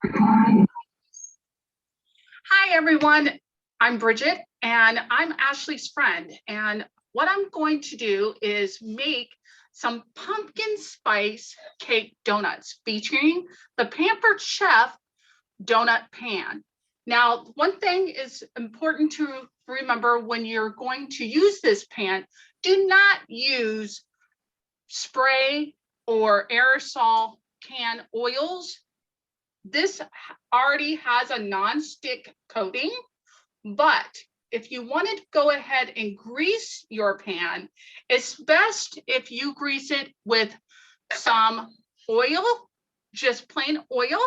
Hi, everyone. I'm Bridget, and I'm Ashley's friend. And what I'm going to do is make some pumpkin spice cake donuts featuring the Pampered Chef donut pan. Now, one thing is important to remember when you're going to use this pan, do not use spray or aerosol can oils. This already has a non-stick coating, but if you want to go ahead and grease your pan, it's best if you grease it with some oil, just plain oil,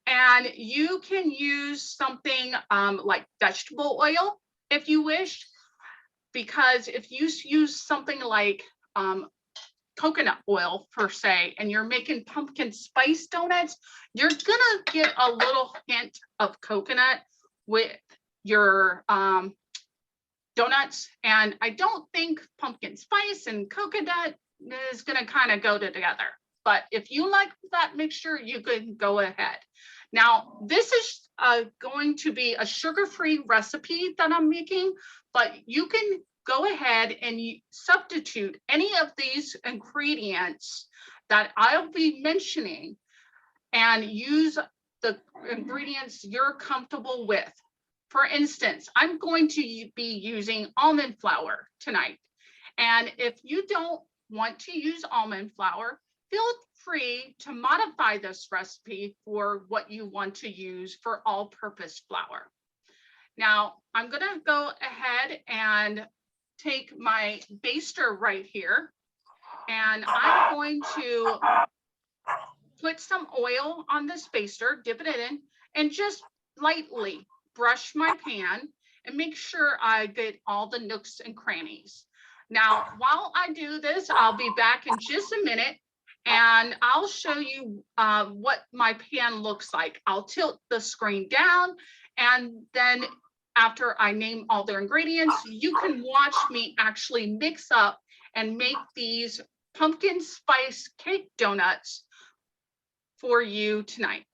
and you can use something like vegetable oil if you wish, because if you use something like coconut oil per se, and you're making pumpkin spice donuts, you're gonna get a little hint of coconut with your donuts. And I don't think pumpkin spice and coconut is gonna kind of go together. But if you like that mixture, you can go ahead. Now, this is going to be a sugar-free recipe that I'm making, but you can go ahead and substitute any of these ingredients that I'll be mentioning and use the ingredients you're comfortable with. For instance, I'm going to be using almond flour tonight. And if you don't want to use almond flour, feel free to modify this recipe for what you want to use for all-purpose flour. Now, I'm going to go ahead and take my baster right here, and I'm going to put some oil on this baster, dip it in, and just lightly brush my pan and make sure I get all the nooks and crannies. Now, while I do this, I'll be back in just a minute, and I'll show you what my pan looks like. I'll tilt the screen down, and then after I name all their ingredients, you can watch me actually mix up and make these pumpkin spice cake donuts for you tonight.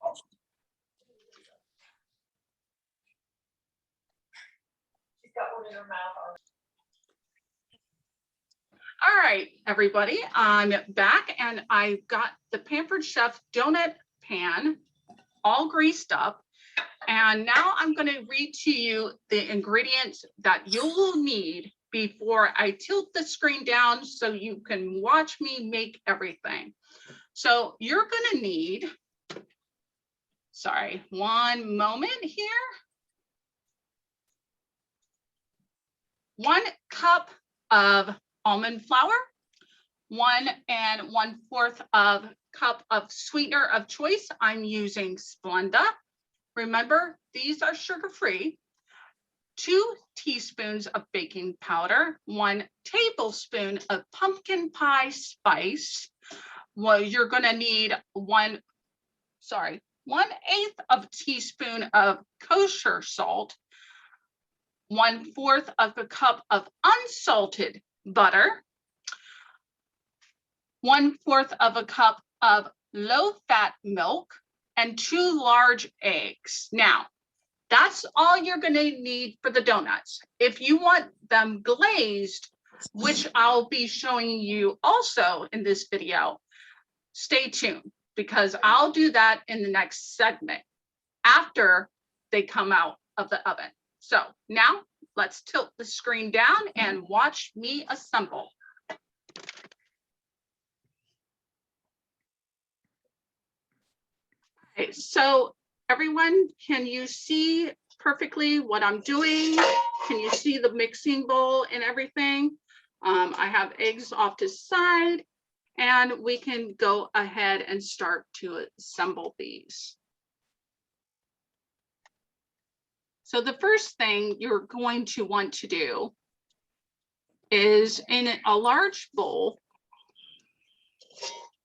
She's got one in her mouth. All right, everybody, I'm back, and I've got the Pampered Chef donut pan all greased up. And now I'm going to read to you the ingredients that you will need before I tilt the screen down so you can watch me make everything. So you're going to need, sorry, one moment here. 1 cup of almond flour, 1 1/4 cup of sweetener of choice. I'm using Splenda. Remember, these are sugar-free. 2 teaspoons of baking powder, 1 tablespoon of pumpkin pie spice. Well, you're gonna need 1/8 of a teaspoon of kosher salt, 1/4 of a cup of unsalted butter, 1/4 of a cup of low-fat milk, and 2 large eggs. Now, that's all you're going to need for the donuts. If you want them glazed, which I'll be showing you also in this video, stay tuned, because I'll do that in the next segment after they come out of the oven. So now let's tilt the screen down and watch me assemble. Okay, so everyone, can you see perfectly what I'm doing? Can you see the mixing bowl and everything? I have eggs off to the side, and we can go ahead and start to assemble these. So the first thing you're going to want to do is, in a large bowl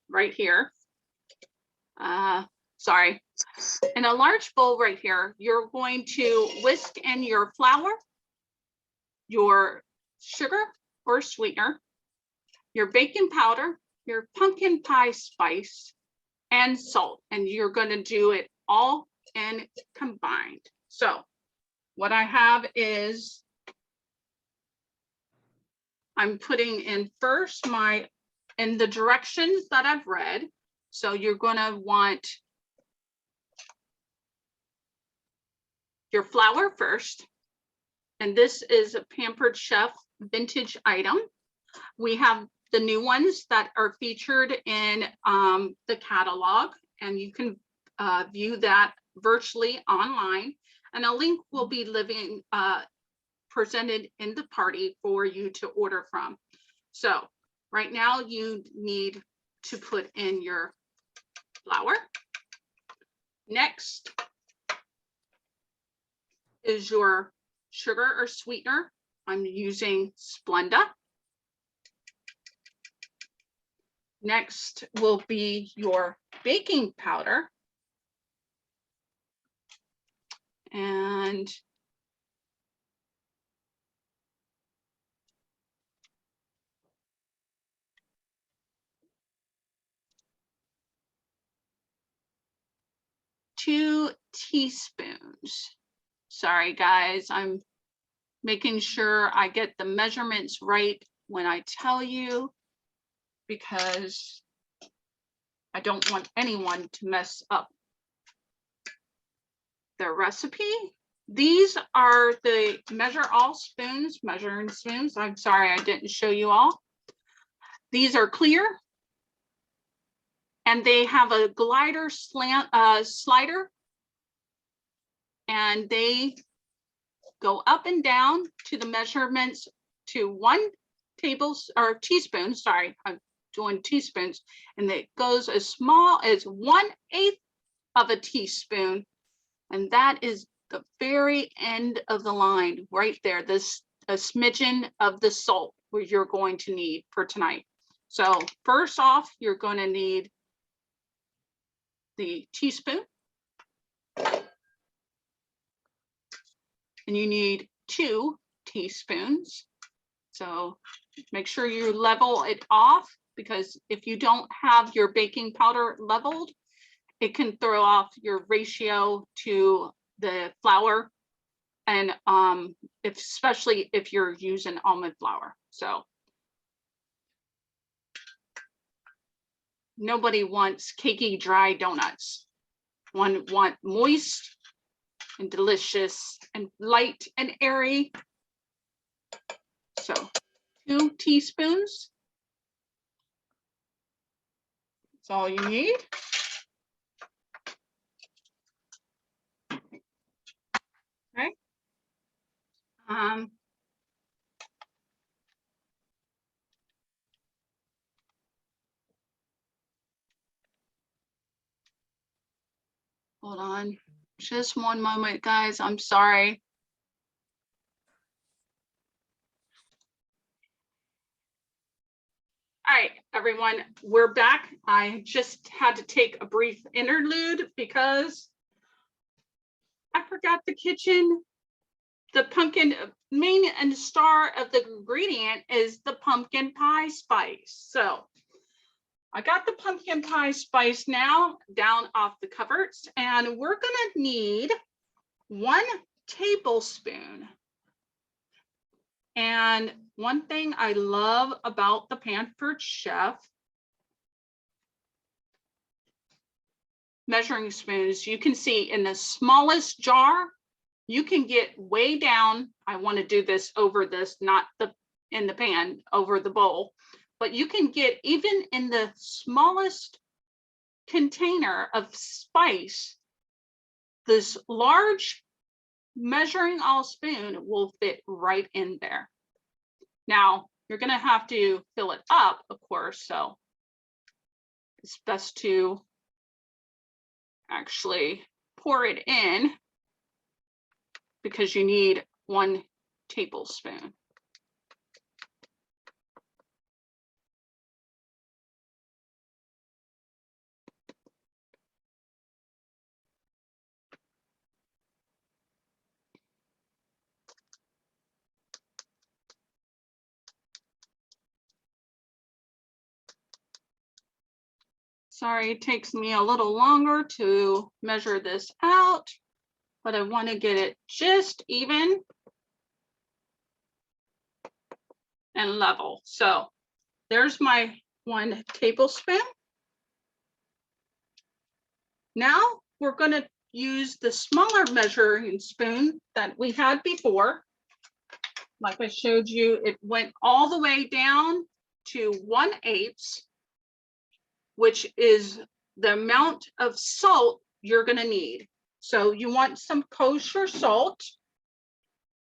right here, in a large bowl right here, you're going to whisk in your flour, your sugar or sweetener, your baking powder, your pumpkin pie spice, and salt. And you're going to do it all in combined. So what I have is I'm putting in first in the directions that I've read. So you're going to want your flour first. And this is a Pampered Chef vintage item. We have the new ones that are featured in the catalog, and you can view that virtually online. And a link will be presented in the party for you to order from. So right now you need to put in your flour. Next is your sugar or sweetener. I'm using Splenda. Next will be your baking powder. And two teaspoons. Sorry, guys, I'm making sure I get the measurements right when I tell you, because I don't want anyone to mess up their recipe. These are the measuring spoons. I'm sorry, I didn't show you all. These are clear, and they have a glider slider, and they go up and down to the measurements to 1 teaspoon. Sorry, I'm doing teaspoons, and it goes as small as 1/8 of a teaspoon, and that is the very end of the line right there. This a smidgen of the salt where you're going to need for tonight. So first off, you're going to need the teaspoon, and you need 2 teaspoons. So make sure you level it off, because if you don't have your baking powder leveled, it can throw off your ratio to the flour, and especially if you're using almond flour. So nobody wants cakey, dry donuts. One want moist and delicious and light and airy. So 2 teaspoons. That's all you need. Okay. Hold on, just one moment, guys. I'm sorry. All right, everyone, we're back. I just had to take a brief interlude because I forgot the kitchen. The pumpkin main and star of the ingredient is the pumpkin pie spice. So I got the pumpkin pie spice now down off the cupboards, and we're gonna need 1 tablespoon. And one thing I love about the Pampered Chef measuring spoons, you can see in the smallest jar, you can get way down. I want to do this over this, not in the pan, over the bowl, but you can get even in the smallest container of spice, this large measuring all spoon will fit right in there. Now, you're going to have to fill it up, of course, so it's best to actually pour it in, because you need 1 tablespoon. Sorry, it takes me a little longer to measure this out, but I want to get it just even and level. So there's my 1 tablespoon. Now we're going to use the smaller measuring spoon that we had before. Like I showed you, it went all the way down to 1/8, which is the amount of salt you're going to need. So you want some kosher salt,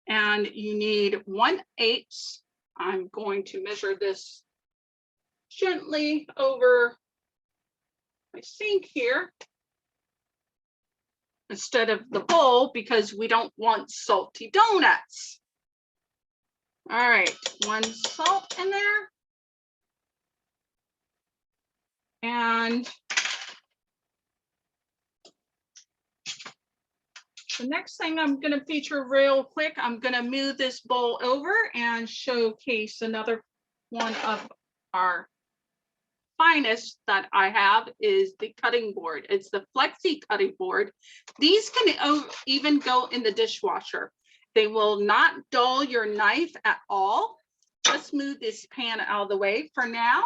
and you need 1/8. I'm going to measure this gently over my sink here instead of the bowl, because we don't want salty donuts. All right, 1 salt in there. And the next thing I'm going to feature real quick, I'm going to move this bowl over and showcase another one of our finest that I have is the cutting board. It's the Flexi cutting board. These can even go in the dishwasher. They will not dull your knife at all. Let's move this pan out of the way for now.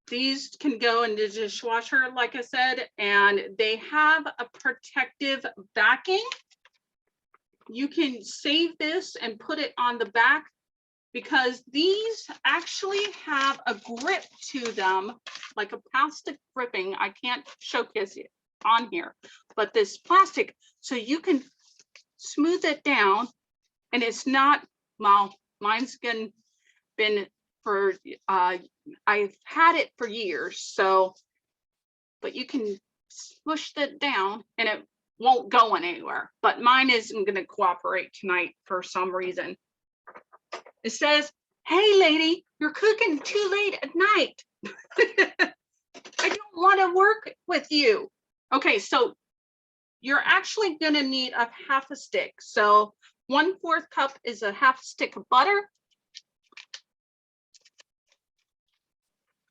These can go in the dishwasher, like I said, and they have a protective backing. You can save this and put it on the back, because these actually have a grip to them, like a plastic gripping. I can't showcase it on here, but this plastic, so you can smooth it down, and it's not, well, mine's been for, I've had it for years, so, but you can smush that down and it won't go anywhere. But mine isn't going to cooperate tonight for some reason. It says, "Hey lady, you're cooking too late at night." I don't want to work with you. Okay, so you're actually going to need a 1/2 stick. So 1/4 cup is a 1/2 stick of butter.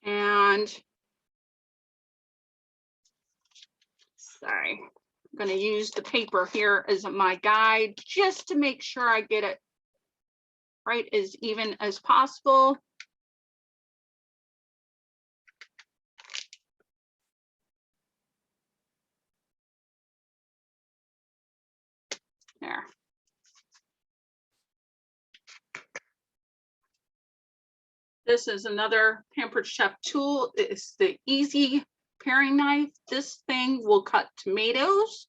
And sorry, I'm going to use the paper here as my guide just to make sure I get it right as even as possible. There. This is another Pampered Chef tool. It's the easy paring knife. This thing will cut tomatoes,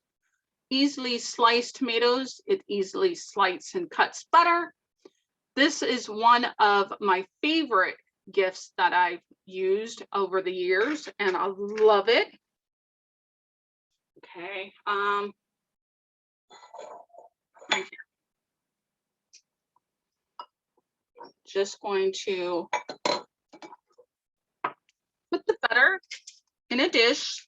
easily sliced tomatoes. It easily slices and cuts butter. This is one of my favorite gifts that I've used over the years, and I love it. Okay. Right here. Just going to put the butter in a dish.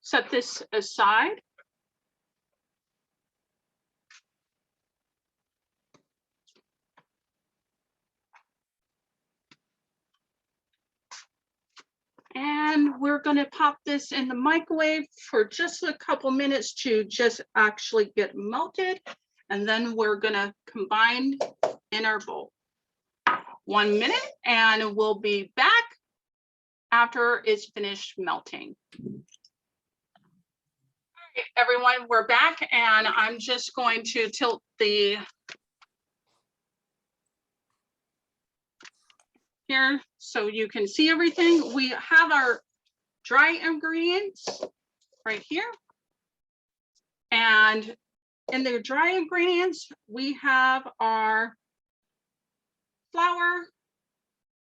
Set this aside. And we're going to pop this in the microwave for just a couple minutes to just actually get melted. And then we're going to combine in our bowl. 1 minute, and we'll be back after it's finished melting. All right, everyone, we're back, and I'm just going to tilt the here so you can see everything. We have our dry ingredients right here. And in the dry ingredients, we have our flour,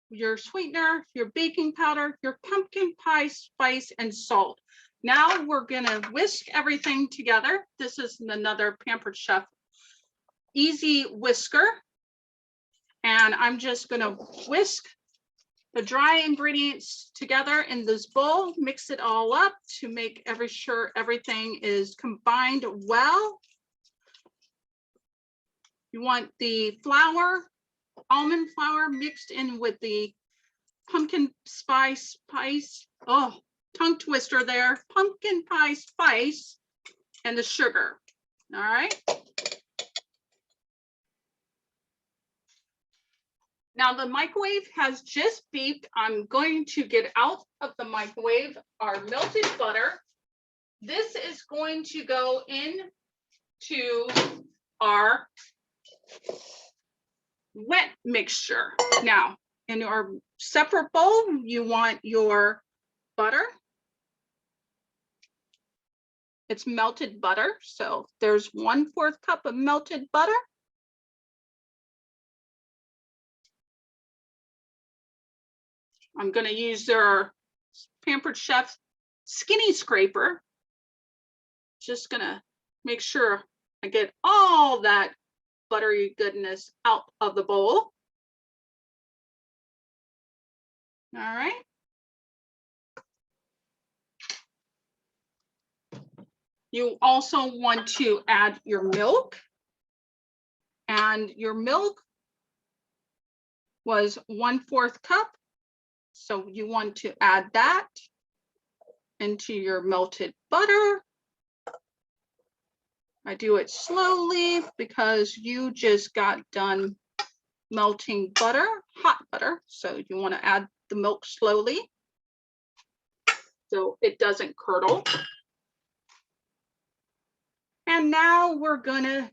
your sweetener, your baking powder, your pumpkin pie spice, and salt. Now we're gonna whisk everything together. This is another Pampered Chef easy whisker. And I'm just gonna whisk the dry ingredients together in this bowl, mix it all up to make sure everything is combined well. You want the flour, almond flour mixed in with the pumpkin spice, oh, tongue twister there, pumpkin pie spice, and the sugar. All right. Now the microwave has just beeped. I'm going to get out of the microwave our melted butter. This is going to go into our wet mixture. Now, in your separate bowl, you want your butter. It's melted butter. So there's 1/4 cup of melted butter. I'm going to use their Pampered Chef skinny scraper. Just going to make sure I get all that buttery goodness out of the bowl. All right. You also want to add your milk. And your milk was 1/4 cup. So you want to add that into your melted butter. I do it slowly because you just got done melting butter, hot butter. So you want to add the milk slowly so it doesn't curdle. And now we're gonna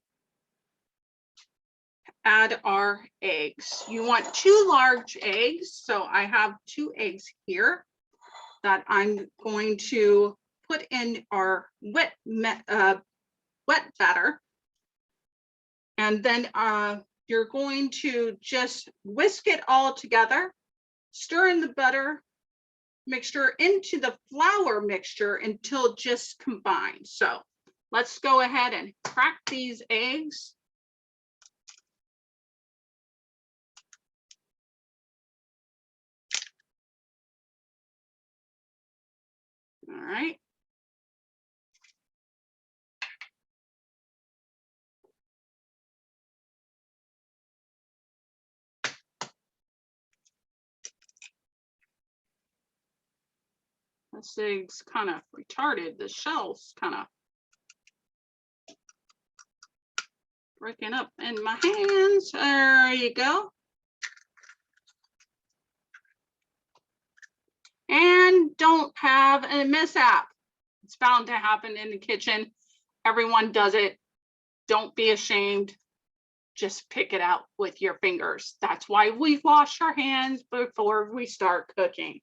add our eggs. You want 2 large eggs. So I have 2 eggs here that I'm going to put in our wet batter. And then you're going to just whisk it all together, stir in the butter mixture into the flour mixture until it just combines. So let's go ahead and crack these eggs. All right. This egg's kind of retarded. The shell's kind of breaking up in my hands. There you go. And don't have a mishap. It's bound to happen in the kitchen. Everyone does it. Don't be ashamed. Just pick it out with your fingers. That's why we wash our hands before we start cooking.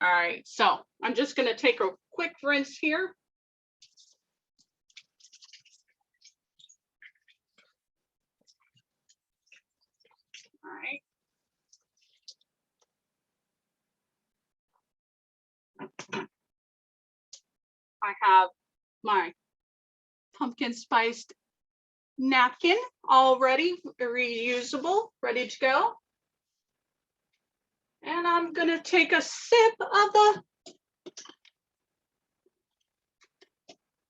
All right, so I'm just going to take a quick rinse here. All right. I have my pumpkin spiced napkin already reusable, ready to go. And I'm gonna take a sip of the,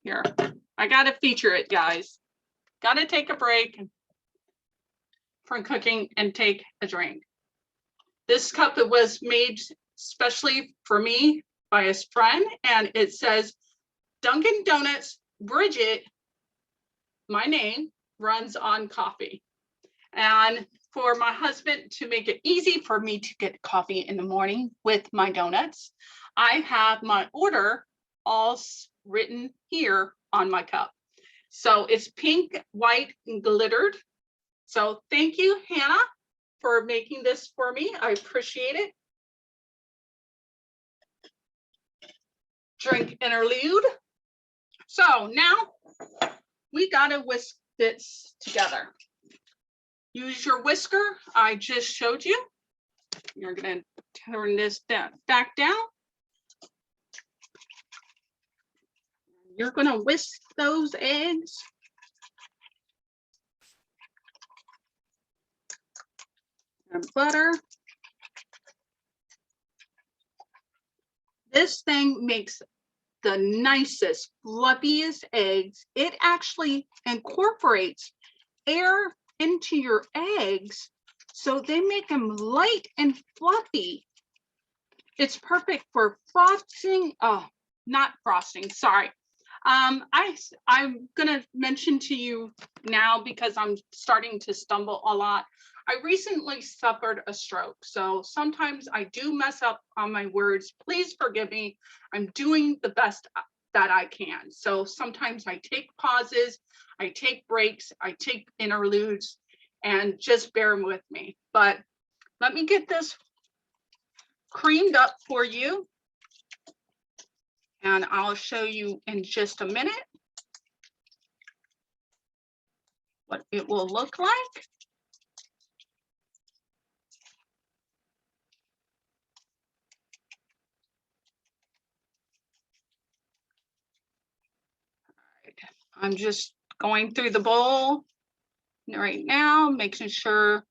here, I gotta feature it, guys. Gotta take a break from cooking and take a drink. This cup was made specially for me by a friend, and it says, Dunkin' Donuts, Bridget, my name, runs on coffee. And for my husband to make it easy for me to get coffee in the morning with my donuts, I have my order all written here on my cup. So it's pink, white, and glittered. So thank you, Hannah, for making this for me. I appreciate it. Drink interlude. So now we gotta whisk this together. Use your whisker. I just showed you. You're gonna turn this back down. You're gonna whisk those eggs. And butter. This thing makes the nicest, fluffiest eggs. It actually incorporates air into your eggs, so they make them light and fluffy. It's perfect for frosting. Oh, not frosting, sorry. I'm gonna mention to you now because I'm starting to stumble a lot. I recently suffered a stroke, so sometimes I do mess up on my words. Please forgive me. I'm doing the best that I can. So sometimes I take pauses, I take breaks, I take interludes, and just bear with me. But let me get this creamed up for you, and I'll show you in just a minute what it will look like. I'm just going through the bowl right now, making sure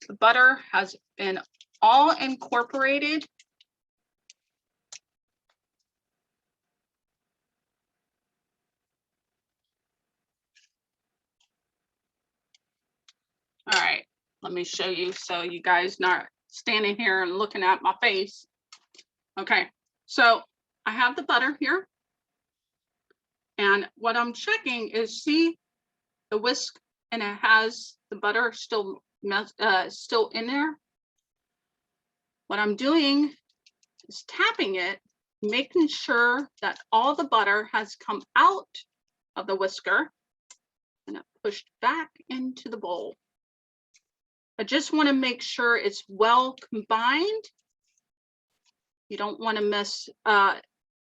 the butter has been all incorporated. All right, let me show you so you guys not standing here and looking at my face. Okay, so I have the butter here. And what I'm checking is, see the whisk, and it has the butter still in there. What I'm doing is tapping it, making sure that all the butter has come out of the whisker and it pushed back into the bowl. I just want to make sure it's well combined. You don't want to miss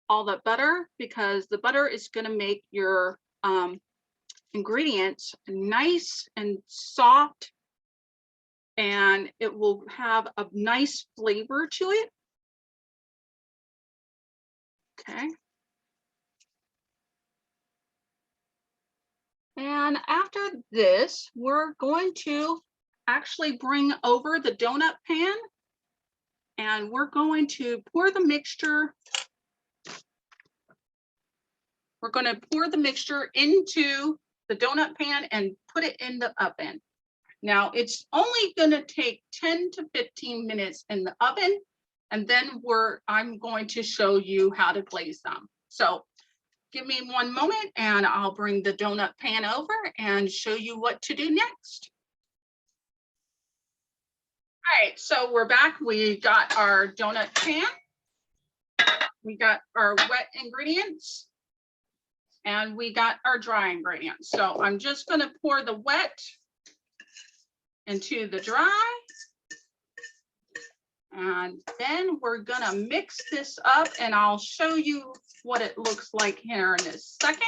all the butter, because the butter is going to make your ingredients nice and soft, and it will have a nice flavor to it. Okay. And after this, we're going to actually bring over the donut pan, and we're going to pour the mixture. We're going to pour the mixture into the donut pan and put it in the oven. Now it's only going to take 10 to 15 minutes in the oven, and then I'm going to show you how to glaze them. So give me one moment and I'll bring the donut pan over and show you what to do next. All right, so we're back. We got our donut pan. We got our wet ingredients, and we got our dry ingredients. So I'm just going to pour the wet into the dry, and then we're going to mix this up, and I'll show you what it looks like here in a second.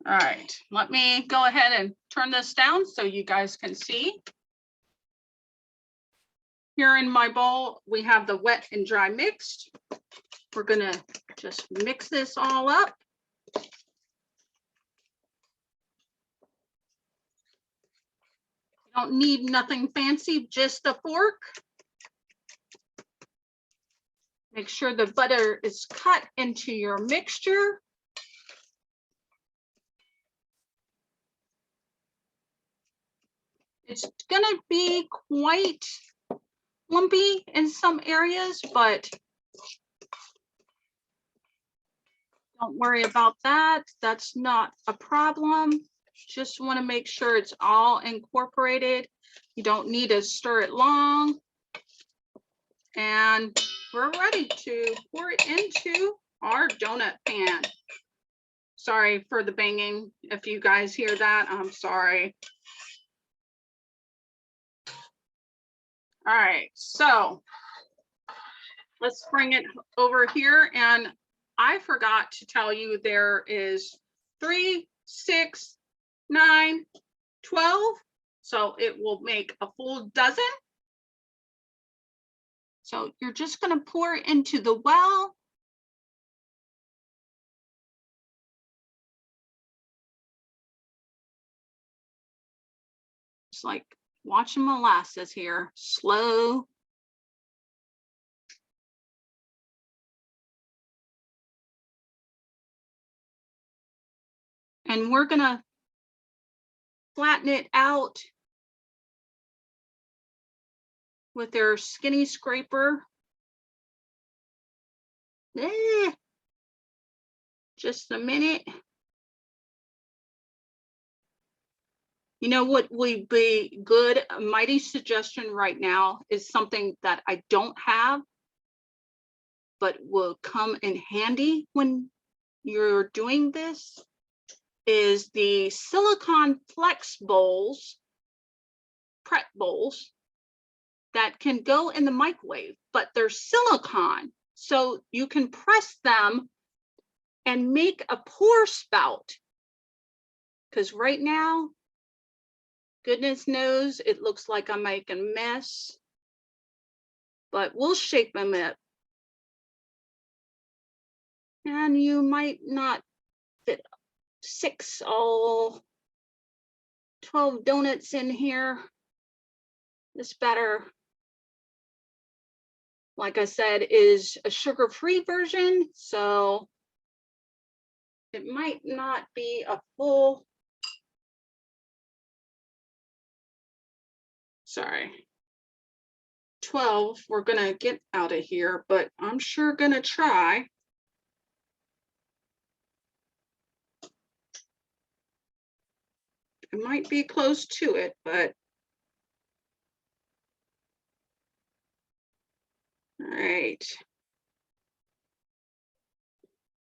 All right, let me go ahead and turn this down so you guys can see. Here in my bowl, we have the wet and dry mixed. We're gonna just mix this all up. You don't need nothing fancy, just a fork. Make sure the butter is cut into your mixture. It's gonna be quite lumpy in some areas, but don't worry about that. That's not a problem. Just want to make sure it's all incorporated. You don't need to stir it long. And we're ready to pour it into our donut pan. Sorry for the banging. If you guys hear that, I'm sorry. All right, so let's bring it over here. And I forgot to tell you there is 3, 6, 9, 12. So it will make a full dozen. So you're just going to pour into the well. like watching molasses here, slow. And we're gonna flatten it out with our skinny scraper. Just a minute. You know what would be good? A mighty suggestion right now is something that I don't have, but will come in handy when you're doing this, is the silicone flex bowls, prep bowls, that can go in the microwave, but they're silicone. So you can press them and make a pour spout. Because right now, goodness knows, it looks like I'm making a mess, but we'll shape them up. And you might not fit 12 donuts in here. This batter, like I said, is a sugar-free version, so it might not be a full, sorry, 12 we're gonna get out of here, but I'm sure gonna try. It might be close to it, but all right.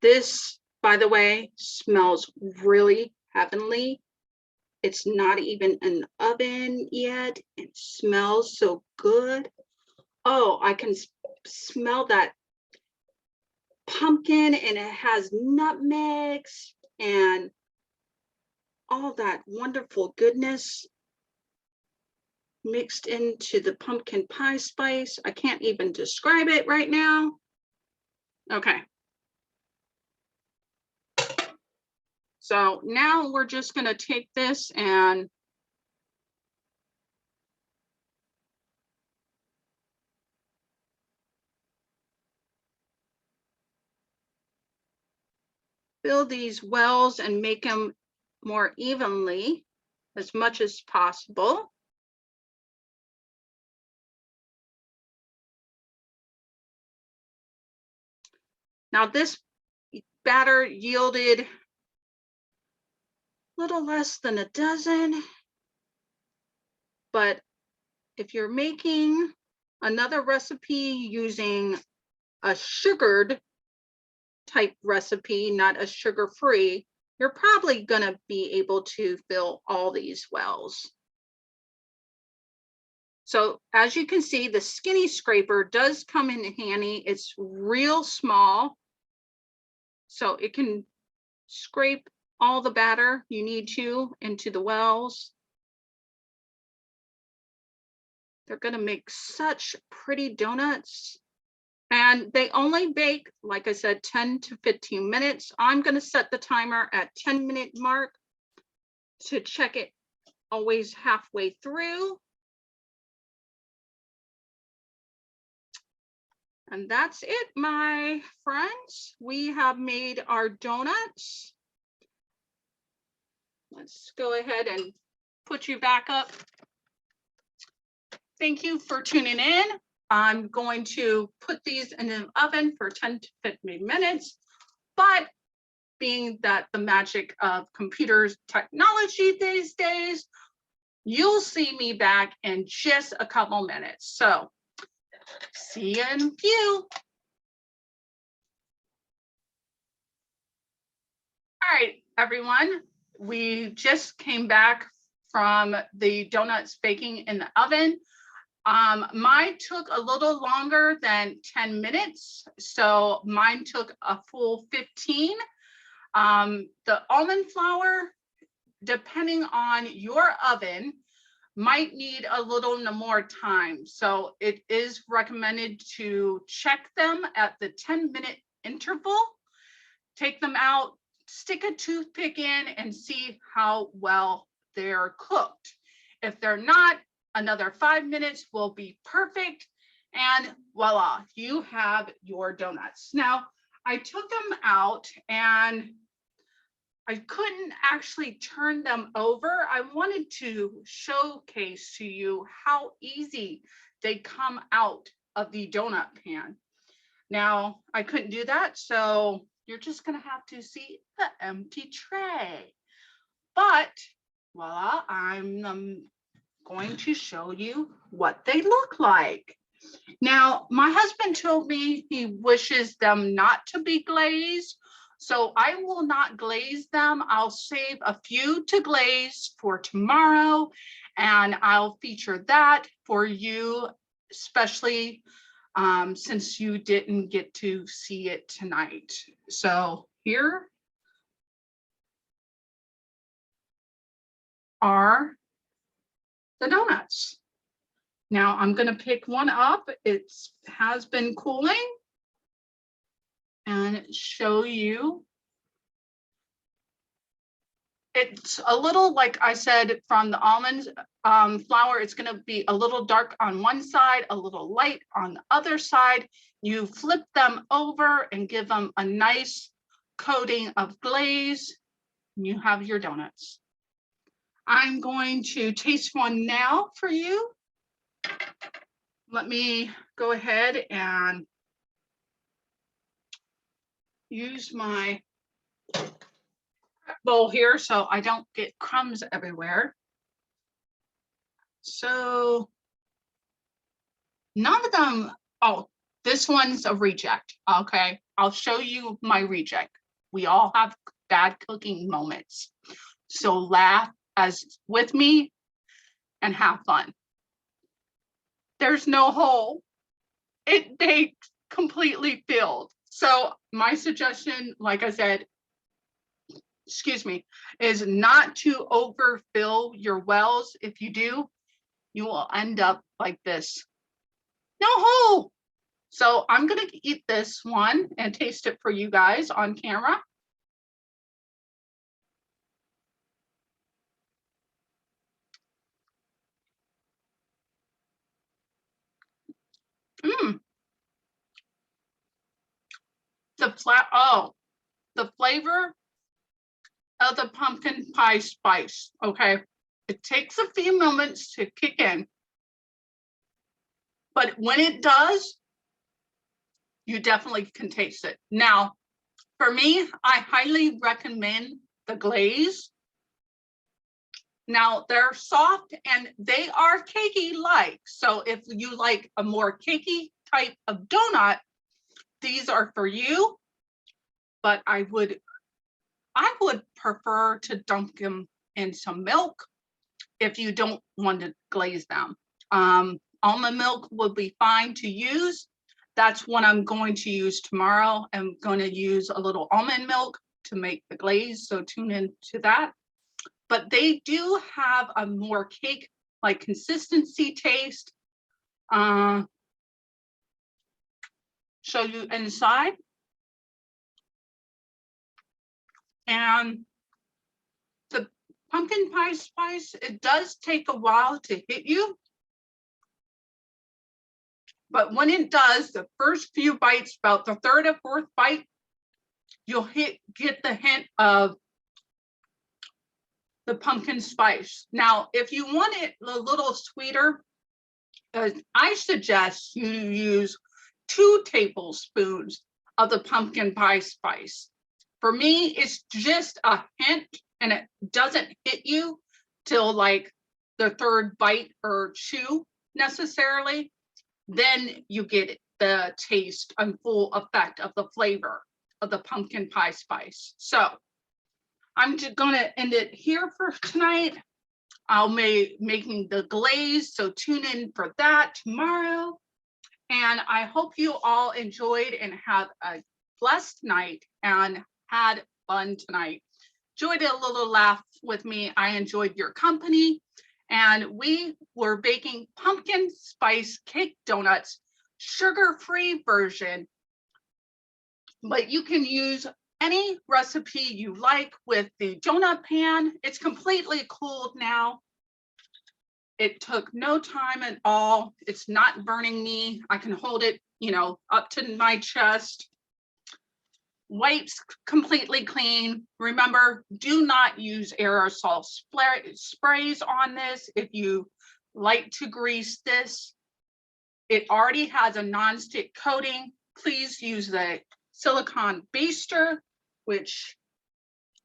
This, by the way, smells really heavenly. It's not even an oven yet. It smells so good. Oh, I can smell that pumpkin, and it has nutmegs and all that wonderful goodness mixed into the pumpkin pie spice. I can't even describe it right now. Okay. So now we're just going to take this and fill these wells and make them more evenly as much as possible. Now this batter yielded a little less than a dozen, but if you're making another recipe using a sugared type recipe, not a sugar-free, you're probably gonna be able to fill all these wells. So as you can see, the skinny scraper does come in handy. It's real small, so it can scrape all the batter you need to into the wells. They're gonna make such pretty donuts. And they only bake, like I said, 10 to 15 minutes. I'm gonna set the timer at 10-minute mark to check it always halfway through. And that's it, my friends. We have made our donuts. Let's go ahead and put you back up. Thank you for tuning in. I'm going to put these in the oven for 10 to 15 minutes, but being that the magic of computers technology these days, you'll see me back in just a couple minutes. So see you in a few. All right, everyone, we just came back from the donuts baking in the oven. Mine took a little longer than 10 minutes. So mine took a full 15. The almond flour, depending on your oven, might need a little more time. So it is recommended to check them at the 10-minute interval, take them out, stick a toothpick in and see how well they're cooked. If they're not, another 5 minutes will be perfect. And voila, you have your donuts. Now, I took them out and I couldn't actually turn them over. I wanted to showcase to you how easy they come out of the donut pan. Now, I couldn't do that, so you're just gonna have to see the empty tray. But voila, I'm going to show you what they look like. Now, my husband told me he wishes them not to be glazed, so I will not glaze them. I'll save a few to glaze for tomorrow, and I'll feature that for you, especially since you didn't get to see it tonight. So here are the donuts. Now I'm going to pick one up. It has been cooling and show you. It's a little, like I said, from the almond flour, it's going to be a little dark on one side, a little light on the other side. You flip them over and give them a nice coating of glaze. And you have your donuts. I'm going to taste one now for you. Let me go ahead and use my bowl here so I don't get crumbs everywhere. So none of them, oh, this one's a reject. Okay, I'll show you my reject. We all have bad cooking moments. So laugh as with me and have fun. There's no hole. They completely filled. So my suggestion, like I said, excuse me, is not to overfill your wells. If you do, you will end up like this. No hole. So I'm going to eat this one and taste it for you guys on camera. Mm. The flavor of the pumpkin pie spice. Okay, it takes a few moments to kick in, but when it does, you definitely can taste it. Now, for me, I highly recommend the glaze. Now they're soft and they are cakey like. So if you like a more cakey type of donut, these are for you. But I would prefer to dunk them in some milk if you don't want to glaze them. Almond milk would be fine to use. That's what I'm going to use tomorrow. I'm going to use a little almond milk to make the glaze, so tune into that. But they do have a more cake-like consistency taste. Show you inside. And the pumpkin pie spice, it does take a while to hit you. But when it does, the first few bites, about the third or fourth bite, you'll get the hint of the pumpkin spice. Now, if you want it a little sweeter, I suggest you use 2 tablespoons of the pumpkin pie spice. For me, it's just a hint and it doesn't hit you till like the third bite or chew necessarily. Then you get the taste and full effect of the flavor of the pumpkin pie spice. So I'm just gonna end it here for tonight. I'll be making the glaze, so tune in for that tomorrow. And I hope you all enjoyed and have a blessed night and had fun tonight. Enjoyed a little laugh with me. I enjoyed your company. And we were baking pumpkin spice cake donuts, sugar-free version. But you can use any recipe you like with the donut pan. It's completely cooled now. It took no time at all. It's not burning me. I can hold it, you know, up to my chest. Wipes completely clean. Remember, do not use aerosol sprays on this. If you like to grease this, it already has a non-stick coating. Please use the silicone baster, which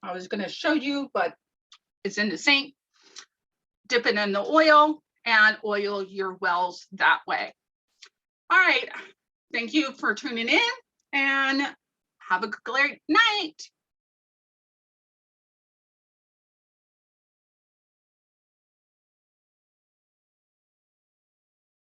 I was going to show you, but it's in the sink. Dip it in the oil and oil your wells that way. All right. Thank you for tuning in and have a great night.